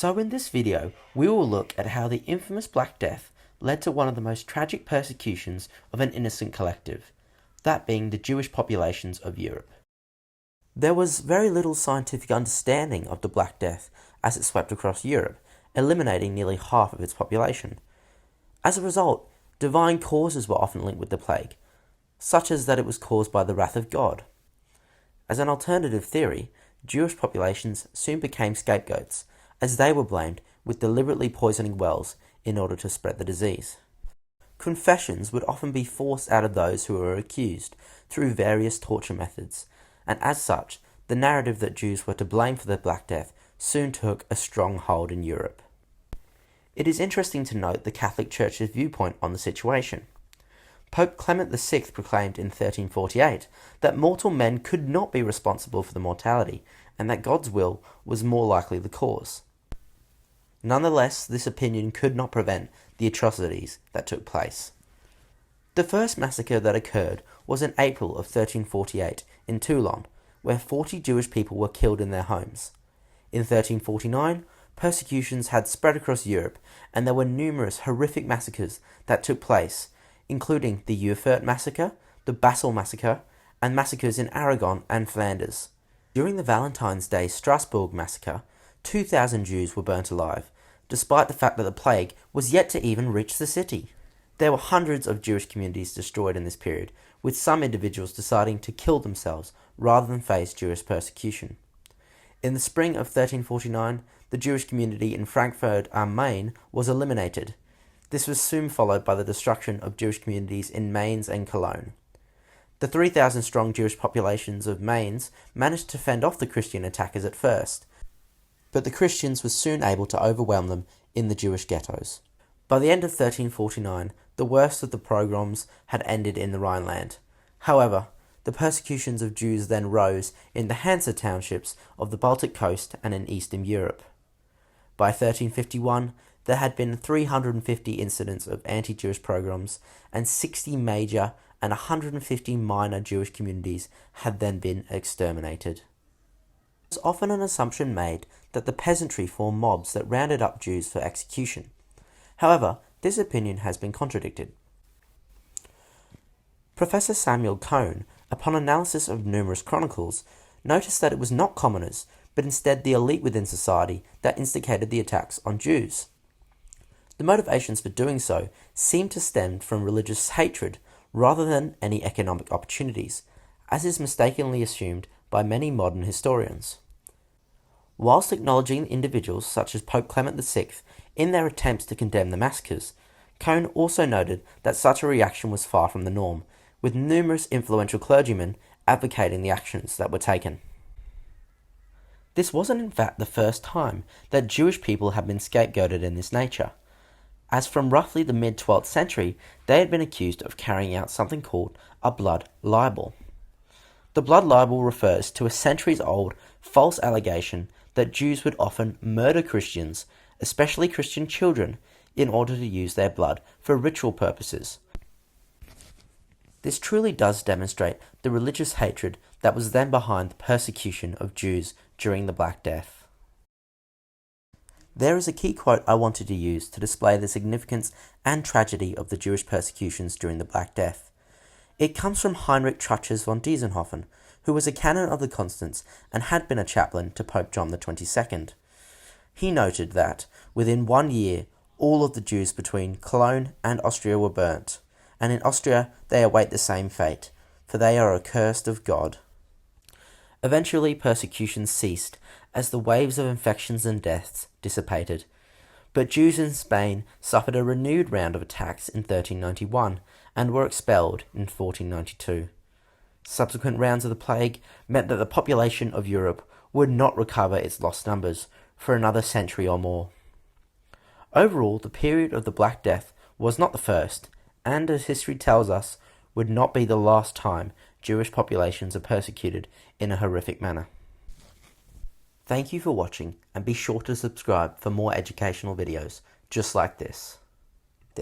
So in this video, we will look at how the infamous Black Death led to one of the most tragic persecutions of an innocent collective, that being the Jewish populations of Europe. There was very little scientific understanding of the Black Death as it swept across Europe, eliminating nearly half of its population. As a result, divine causes were often linked with the plague, such as that it was caused by the wrath of God. As an alternative theory, Jewish populations soon became scapegoats, as they were blamed with deliberately poisoning wells in order to spread the disease. Confessions would often be forced out of those who were accused through various torture methods, and as such, the narrative that Jews were to blame for the Black Death soon took a strong hold in Europe. It is interesting to note the Catholic Church's viewpoint on the situation. Pope Clement VI proclaimed in 1348 that mortal men could not be responsible for the mortality, and that God's will was more likely the cause. Nonetheless, this opinion could not prevent the atrocities that took place. The first massacre that occurred was in April of 1348 in Toulon, where 40 Jewish people were killed in their homes. In 1349, persecutions had spread across Europe, and there were numerous horrific massacres that took place, including the Erfurt Massacre, the Basel Massacre, and massacres in Aragon and Flanders. During the Valentine's Day Strasbourg Massacre, 2,000 Jews were burnt alive, despite the fact that the plague was yet to even reach the city. There were hundreds of Jewish communities destroyed in this period, with some individuals deciding to kill themselves rather than face Jewish persecution. In the spring of 1349, the Jewish community in Frankfurt am Main was eliminated. This was soon followed by the destruction of Jewish communities in Mainz and Cologne. The 3,000-strong Jewish populations of Mainz managed to fend off the Christian attackers at first, but the Christians were soon able to overwhelm them in the Jewish ghettos. By the end of 1349, the worst of the pogroms had ended in the Rhineland. However, the persecutions of Jews then rose in the Hansa townships of the Baltic coast and in Eastern Europe. By 1351, there had been 350 incidents of anti-Jewish pogroms, and 60 major and 150 minor Jewish communities had then been exterminated. There was often an assumption made that the peasantry formed mobs that rounded up Jews for execution. However, this opinion has been contradicted. Professor Samuel Cohn, upon analysis of numerous chronicles, noticed that it was not commoners, but instead the elite within society that instigated the attacks on Jews. The motivations for doing so seemed to stem from religious hatred rather than any economic opportunities, as is mistakenly assumed by many modern historians. Whilst acknowledging individuals such as Pope Clement VI in their attempts to condemn the massacres, Cohn also noted that such a reaction was far from the norm, with numerous influential clergymen advocating the actions that were taken. This wasn't in fact the first time that Jewish people had been scapegoated in this nature, as from roughly the mid-12th century they had been accused of carrying out something called a blood libel. The blood libel refers to a centuries-old false allegation that Jews would often murder Christians, especially Christian children, in order to use their blood for ritual purposes. This truly does demonstrate the religious hatred that was then behind the persecution of Jews during the Black Death. There is a key quote I wanted to use to display the significance and tragedy of the Jewish persecutions during the Black Death. It comes from Heinrich Truchas von Diessenhofen, who was a canon of the Constance and had been a chaplain to Pope John XXII. He noted that, within 1 year, all of the Jews between Cologne and Austria were burnt, and in Austria they await the same fate, for they are accursed of God. Eventually persecution ceased as the waves of infections and deaths dissipated, but Jews in Spain suffered a renewed round of attacks in 1391 and were expelled in 1492. Subsequent rounds of the plague meant that the population of Europe would not recover its lost numbers for another century or more. Overall, the period of the Black Death was not the first, and as history tells us, would not be the last time Jewish populations are persecuted in a horrific manner. Thank you for watching, and be sure to subscribe for more educational videos just like this.